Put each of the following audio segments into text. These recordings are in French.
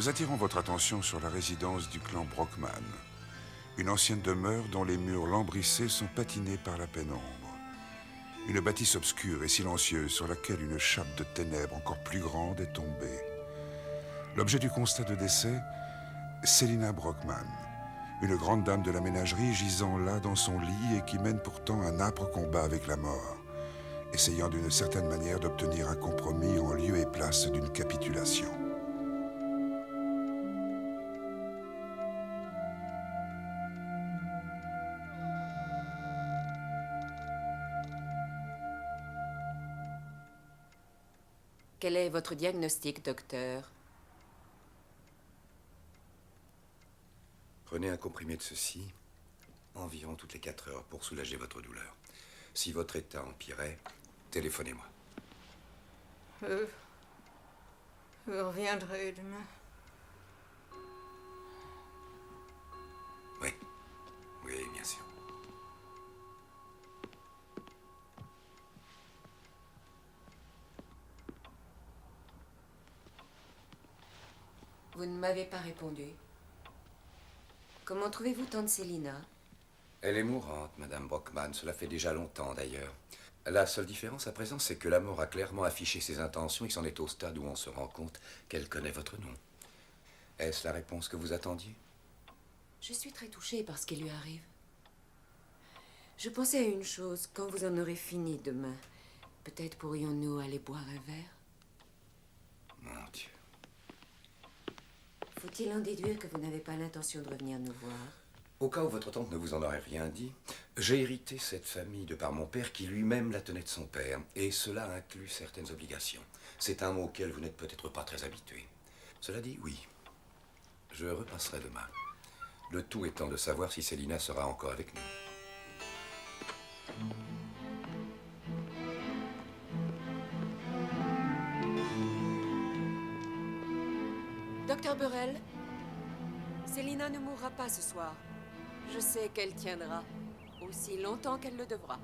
Nous attirons votre attention sur la résidence du clan Brockman, une ancienne demeure dont les murs lambrissés sont patinés par la pénombre. Une bâtisse obscure et silencieuse sur laquelle une chape de ténèbres encore plus grande est tombée. L'objet du constat de décès, Selina Brockman, une grande dame de la ménagerie gisant là dans son lit et qui mène pourtant un âpre combat avec la mort, essayant d'une certaine manière d'obtenir un compromis en lieu et place d'une capitulation. Quel est votre diagnostic, docteur? Prenez un comprimé de ceci, environ toutes les 4 heures, pour soulager votre douleur. Si votre état empirait, téléphonez-moi. Je reviendrai demain. Oui, oui, bien sûr. Vous ne m'avez pas répondu. Comment trouvez-vous tante Selina? Elle est mourante, Madame Brockman. Cela fait déjà longtemps, d'ailleurs. La seule différence à présent, c'est que la mort a clairement affiché ses intentions et que c'en est au stade où on se rend compte qu'elle connaît votre nom. Est-ce la réponse que vous attendiez? Je suis très touchée par ce qui lui arrive. Je pensais à une chose. Quand vous en aurez fini demain, peut-être pourrions-nous aller boire un verre? Mon Dieu. Faut-il en déduire que vous n'avez pas l'intention de revenir nous voir? Au cas où votre tante ne vous en aurait rien dit, j'ai hérité cette famille de par mon père qui lui-même la tenait de son père. Et cela inclut certaines obligations. C'est un mot auquel vous n'êtes peut-être pas très habitué. Cela dit, oui. Je repasserai demain. Le tout étant de savoir si Selina sera encore avec nous. Docteur Burrell, Selina ne mourra pas ce soir. Je sais qu'elle tiendra aussi longtemps qu'elle le devra.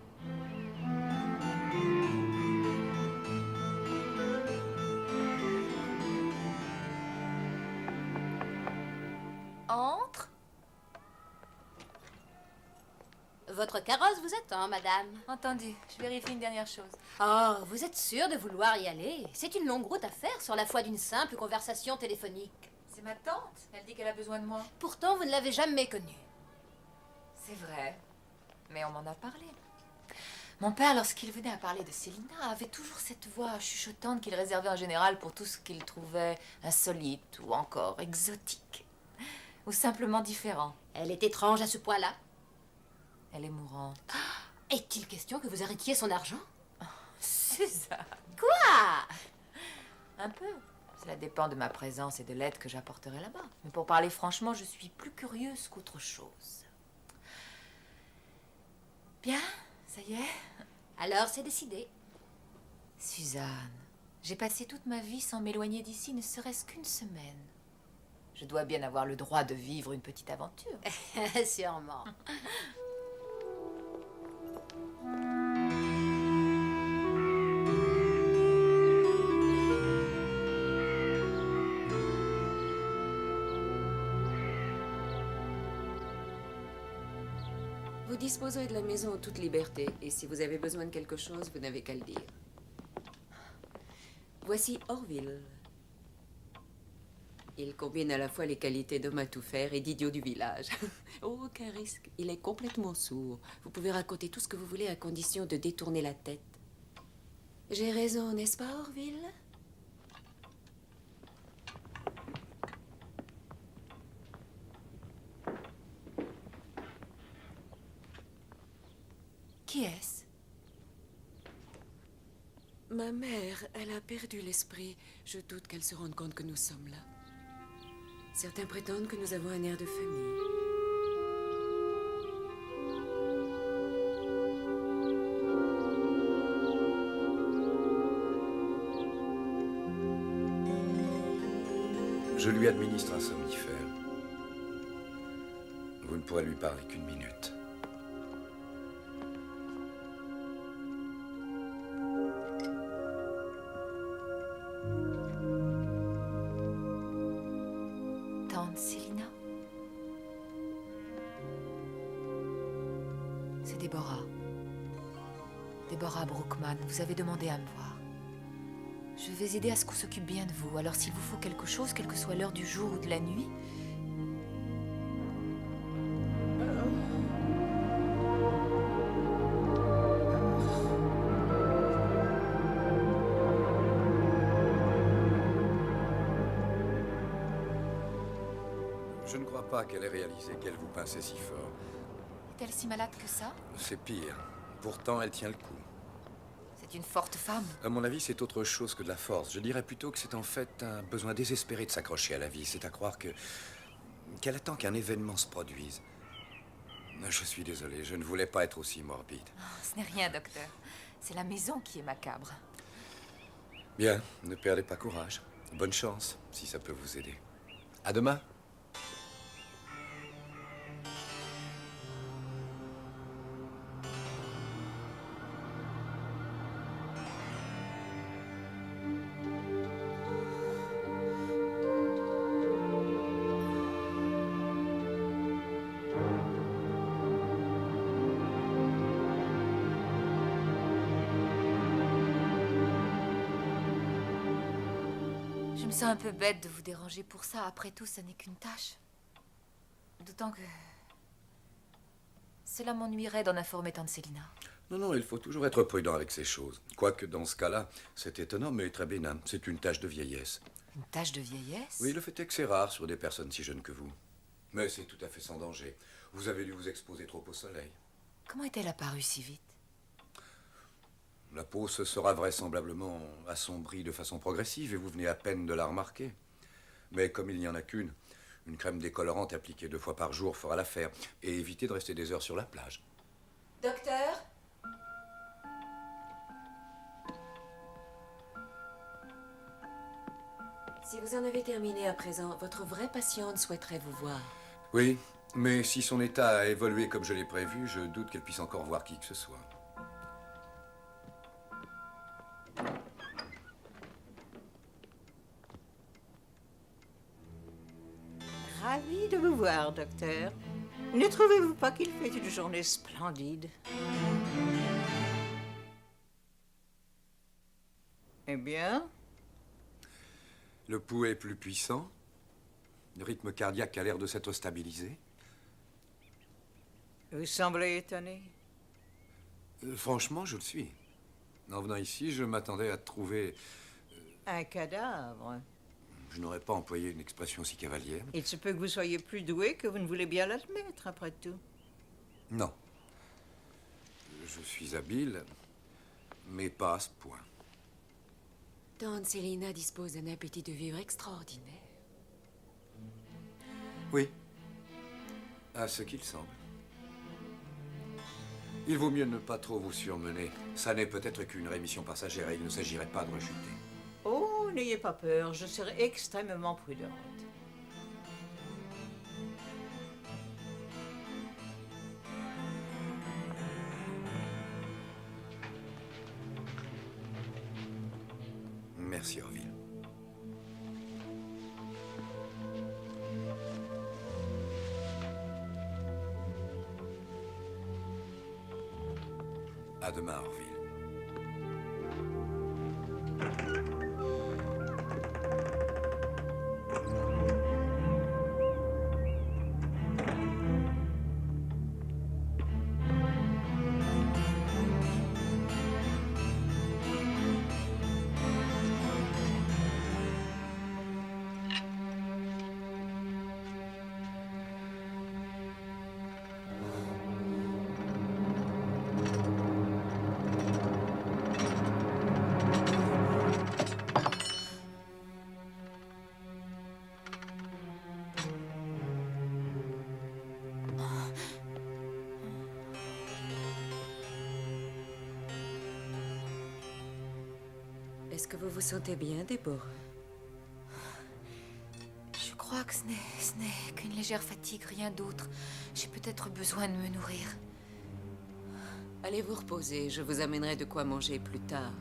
Entre. Votre carrosse vous attend, madame. Entendu, je vérifie une dernière chose. Oh, vous êtes sûre de vouloir y aller? C'est une longue route à faire sur la foi d'une simple conversation téléphonique. C'est ma tante. Elle dit qu'elle a besoin de moi. Pourtant, vous ne l'avez jamais connue. C'est vrai. Mais on m'en a parlé. Mon père, lorsqu'il venait à parler de Selina, avait toujours cette voix chuchotante qu'il réservait en général pour tout ce qu'il trouvait insolite ou encore exotique. Ou simplement différent. Elle est étrange à ce point-là. Elle est mourante. Est-il question que vous arrêtiez son argent? Suzanne. Quoi? Un peu. Cela dépend de ma présence et de l'aide que j'apporterai là-bas. Mais pour parler franchement, je suis plus curieuse qu'autre chose. Bien, ça y est. Alors, c'est décidé. Suzanne, j'ai passé toute ma vie sans m'éloigner d'ici, ne serait-ce qu'une semaine. Je dois bien avoir le droit de vivre une petite aventure. Sûrement. Vous disposerez de la maison en toute liberté, et si vous avez besoin de quelque chose, vous n'avez qu'à le dire. Voici Orville. Il combine à la fois les qualités d'homme à tout faire et d'idiot du village. Aucun risque. Il est complètement sourd. Vous pouvez raconter tout ce que vous voulez à condition de détourner la tête. J'ai raison, n'est-ce pas, Orville? Qui est-ce? Ma mère, elle a perdu l'esprit. Je doute qu'elle se rende compte que nous sommes là. Certains prétendent que nous avons un air de famille. Je lui administre un somnifère. Vous ne pourrez lui parler qu'une minute. C'est Déborah. Déborah Brookman, vous avez demandé à me voir. Je vais aider à ce qu'on s'occupe bien de vous. Alors s'il vous faut quelque chose, quelle que soit l'heure du jour ou de la nuit... Je ne crois pas qu'elle ait réalisé qu'elle vous pinçait si fort. Est-elle si malade que ça? C'est pire. Pourtant, elle tient le coup. C'est une forte femme. À mon avis, c'est autre chose que de la force. Je dirais plutôt que c'est en fait un besoin désespéré de s'accrocher à la vie. C'est à croire qu'elle attend qu'un événement se produise. Je suis désolé, je ne voulais pas être aussi morbide. Oh, ce n'est rien, docteur. C'est la maison qui est macabre. Bien, ne perdez pas courage. Bonne chance, si ça peut vous aider. À demain. Je me sens un peu bête de vous déranger pour ça. Après tout, ça n'est qu'une tâche. D'autant que... cela m'ennuierait d'en informer tante Célina. Non, non, il faut toujours être prudent avec ces choses. Quoique dans ce cas-là, c'est étonnant, mais très bénin. C'est une tâche de vieillesse. Une tâche de vieillesse? Oui, le fait est que c'est rare sur des personnes si jeunes que vous. Mais c'est tout à fait sans danger. Vous avez dû vous exposer trop au soleil. Comment est-elle apparue si vite? La peau se sera vraisemblablement assombrie de façon progressive et vous venez à peine de la remarquer. Mais comme il n'y en a qu'une, une crème décolorante appliquée 2 fois par jour fera l'affaire. Et évitez de rester des heures sur la plage. Docteur? Si vous en avez terminé à présent, votre vraie patiente souhaiterait vous voir. Oui, mais si son état a évolué comme je l'ai prévu, je doute qu'elle puisse encore voir qui que ce soit. Ravi de vous voir, docteur. Ne trouvez-vous pas qu'il fait une journée splendide? Eh bien, Le pouls est plus puissant. Le rythme cardiaque a l'air de s'être stabilisé. vous semblez étonné. Franchement, je le suis. En venant ici, je m'attendais à trouver... Un cadavre. Je n'aurais pas employé une expression si cavalière. Il se peut que vous soyez plus doué que vous ne voulez bien l'admettre, après tout. Non. Je suis habile, mais pas à ce point. Tante Célina dispose d'un appétit de vivre extraordinaire. Oui. À ce qu'il semble. Il vaut mieux ne pas trop vous surmener. Ça n'est peut-être qu'une rémission passagère et il ne s'agirait pas de rechuter. Oh, n'ayez pas peur, je serai extrêmement prudente. Merci, Orville. À demain, Orville. Est-ce que vous vous sentez bien, Déborah? Je crois que ce n'est qu'une légère fatigue, rien d'autre. J'ai peut-être besoin de me nourrir. Allez vous reposer, je vous amènerai de quoi manger plus tard.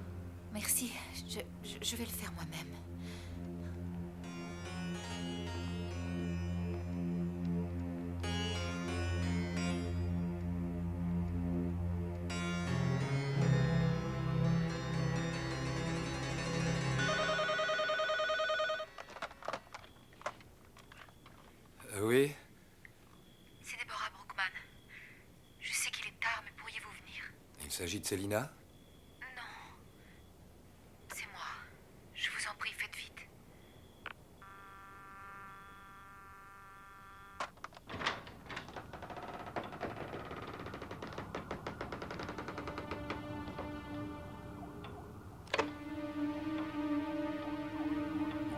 Merci, je vais le faire moi-même. s'agit de Célina? C'est moi. Je vous en prie, faites vite.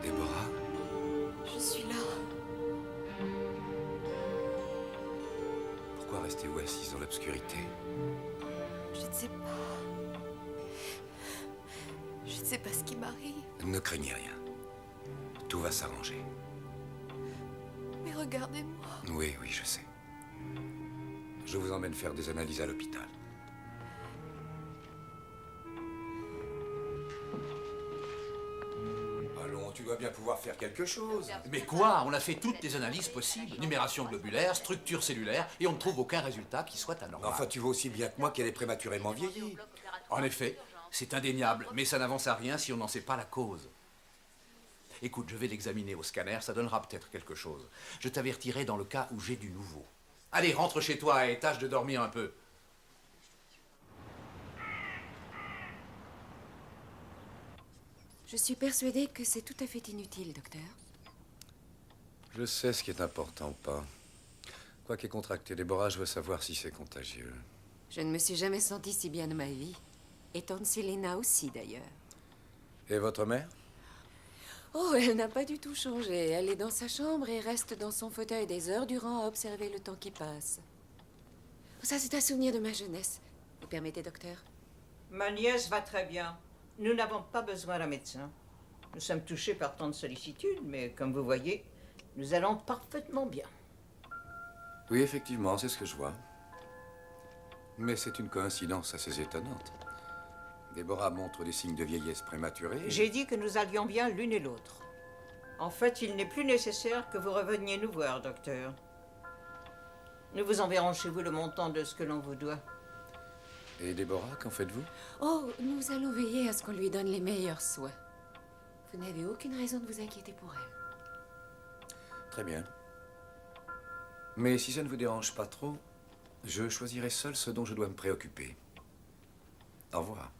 Déborah? Je suis là. Pourquoi restez-vous assise dans l'obscurité? Je ne sais pas. Je ne sais pas ce qui m'arrive. Ne craignez rien. Tout va s'arranger. Mais regardez-moi. Oui, oui, je sais. Je vous emmène faire des analyses à l'hôpital. Allons, tu dois bien pouvoir faire quelque chose. Mais quoi? On a fait toutes les analyses possibles. Numération globulaire, structure cellulaire, et on ne trouve aucun résultat qui soit anormal. Enfin, tu vois aussi bien que moi qu'elle est prématurément vieillie. En effet, c'est indéniable, mais ça n'avance à rien si on n'en sait pas la cause. Écoute, je vais l'examiner au scanner, ça donnera peut-être quelque chose. Je t'avertirai dans le cas où j'ai du nouveau. Allez, rentre chez toi et tâche de dormir un peu. Je suis persuadée que c'est tout à fait inutile, docteur. Je sais ce qui est important ou pas. Quoi qu'ait contracté Déborah, je veux savoir si c'est contagieux. Je ne me suis jamais sentie si bien de ma vie. Et tante Célina aussi, d'ailleurs. Et votre mère? Oh, elle n'a pas du tout changé. Elle est dans sa chambre et reste dans son fauteuil des heures durant à observer le temps qui passe. Ça, c'est un souvenir de ma jeunesse. Vous permettez, docteur? Ma nièce va très bien. Nous n'avons pas besoin d'un médecin. Nous sommes touchés par tant de sollicitude, mais comme vous voyez, nous allons parfaitement bien. Oui, effectivement, c'est ce que je vois. Mais c'est une coïncidence assez étonnante. Déborah montre des signes de vieillesse prématurée. J'ai dit que nous allions bien l'une et l'autre. En fait, il n'est plus nécessaire que vous reveniez nous voir, docteur. Nous vous enverrons chez vous le montant de ce que l'on vous doit. Et Déborah, qu'en faites-vous? Oh, nous allons veiller à ce qu'on lui donne les meilleurs soins. Vous n'avez aucune raison de vous inquiéter pour elle. Très bien. Mais si ça ne vous dérange pas trop, je choisirai seul ce dont je dois me préoccuper. Au revoir.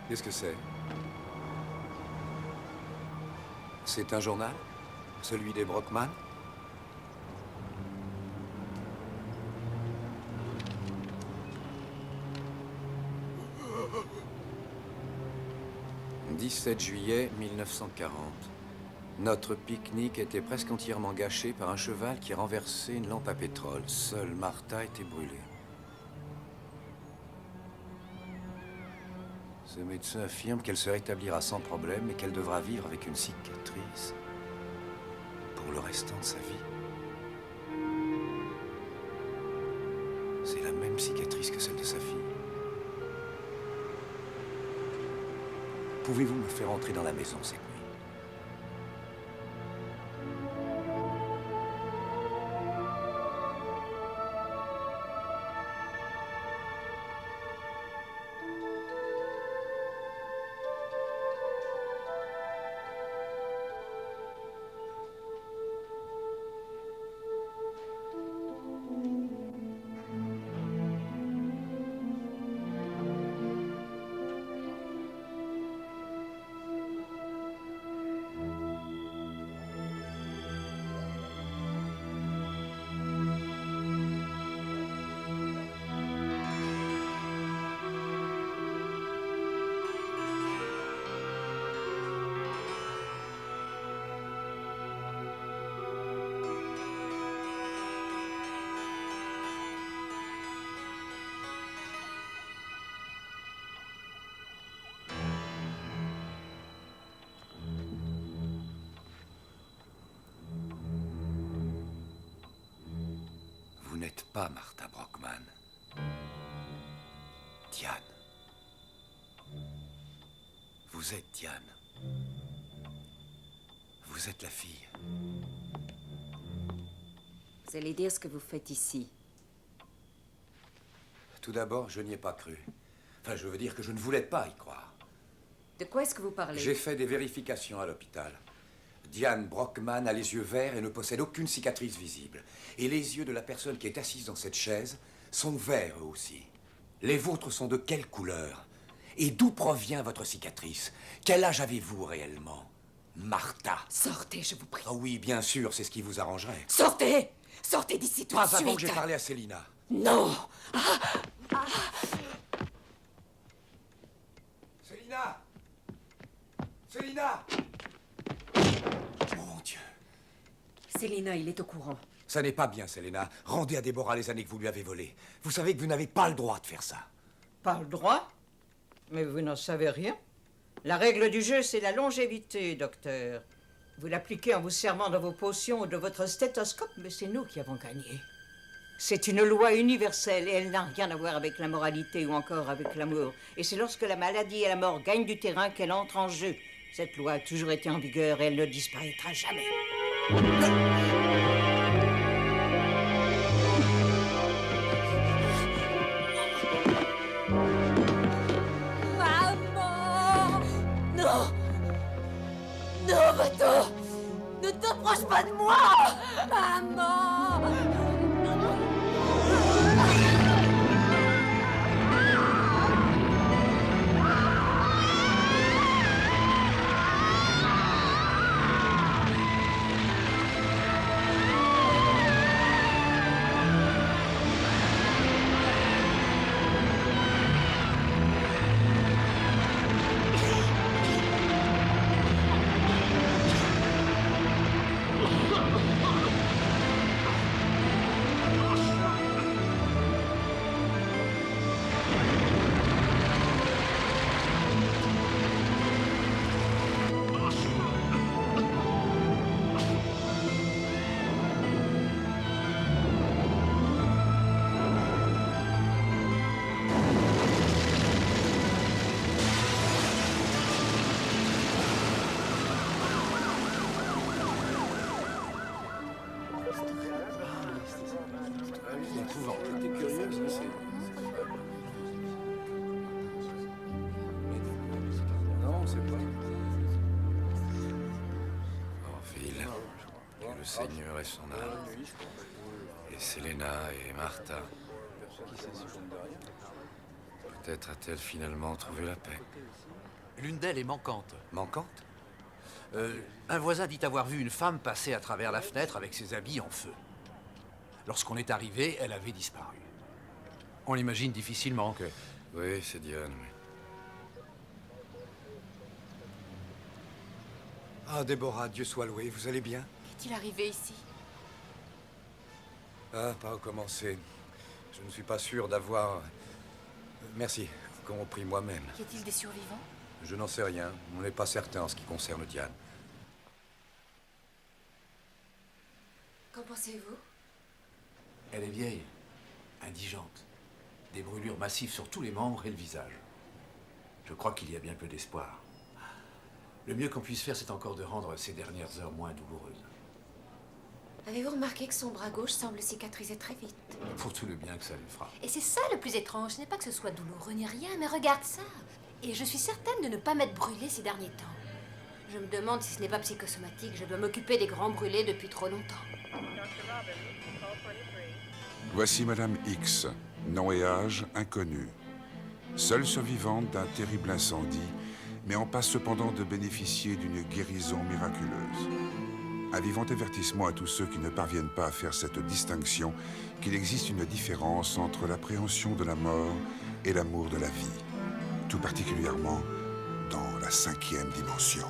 Qu'est-ce que c'est? C'est un journal? Celui des Brockman? « 17 juillet 1940. Notre pique-nique était presque entièrement gâché par un cheval qui renversait une lampe à pétrole. Seule Martha était brûlée. Ce médecin affirme qu'elle se rétablira sans problème et qu'elle devra vivre avec une cicatrice pour le restant de sa vie. C'est la même cicatrice que celle de sa fille. Pouvez-vous me faire entrer dans la maison cette nuit? Vous n'êtes pas Martha Brockman. Diane. Vous êtes Diane. Vous êtes la fille. Vous allez dire ce que vous faites ici. Tout d'abord, je n'y ai pas cru. Enfin, je veux dire que je ne voulais pas y croire. De quoi est-ce que vous parlez? J'ai fait des vérifications à l'hôpital. Diane Brockman a les yeux verts et ne possède aucune cicatrice visible. Et les yeux de la personne qui est assise dans cette chaise sont verts eux aussi. Les vôtres sont de quelle couleur? Et d'où provient votre cicatrice? Quel âge avez-vous réellement? Martha. Sortez, je vous prie. Oh oui, bien sûr, c'est ce qui vous arrangerait. Sortez! Sortez d'ici tout de Pas suite! avant que j'ai parlé à Célina. Non! Célina! Célina! Mon Dieu! Célina, il est au courant. Ça n'est pas bien, Célina. Rendez à Déborah les années que vous lui avez volées. Vous savez que vous n'avez pas le droit de faire ça. Pas le droit? Mais vous n'en savez rien. La règle du jeu, c'est la longévité, docteur. Vous l'appliquez en vous servant de vos potions ou de votre stéthoscope, mais c'est nous qui avons gagné. C'est une loi universelle et elle n'a rien à voir avec la moralité ou encore avec l'amour. Et c'est lorsque la maladie et la mort gagnent du terrain qu'elle entre en jeu. Cette loi a toujours été en vigueur et elle ne disparaîtra jamais. Maman! Non! Non, va-t'en! Ne t'approche pas de moi! Maman! Non, c'est pas. Orville, que le Seigneur ait son âme. Et Célina et Martha. Peut-être a-t-elle finalement trouvé la paix. L'une d'elles est manquante. Manquante? Un voisin dit avoir vu une femme passer à travers la fenêtre avec ses habits en feu. Lorsqu'on est arrivé, elle avait disparu. On l'imagine difficilement que... Oui, c'est Diane, oui. Ah, Déborah, Dieu soit loué, vous allez bien? Qu'est-il arrivé ici? Ah, pas recommencer. Je ne suis pas sûr d'avoir... Merci, compris moi-même. Y a-t-il des survivants? Je n'en sais rien. On n'est pas certain en ce qui concerne Diane. Qu'en pensez-vous? Elle est vieille, indigente. Des brûlures massives sur tous les membres et le visage. Je crois qu'il y a bien peu d'espoir. Le mieux qu'on puisse faire, c'est encore de rendre ces dernières heures moins douloureuses. Avez-vous remarqué que son bras gauche semble cicatriser très vite? Pour tout le bien que ça lui fera. Et c'est ça le plus étrange, ce n'est pas que ce soit douloureux ni rien, mais regarde ça. Et je suis certaine de ne pas m'être brûlée ces derniers temps. Je me demande si ce n'est pas psychosomatique, je dois m'occuper des grands brûlés depuis trop longtemps. Voici Madame X, nom et âge inconnus. Seule survivante d'un terrible incendie, mais en passe cependant de bénéficier d'une guérison miraculeuse. Un vivant avertissement à tous ceux qui ne parviennent pas à faire cette distinction qu'il existe une différence entre l'appréhension de la mort et l'amour de la vie, tout particulièrement dans la 5e dimension.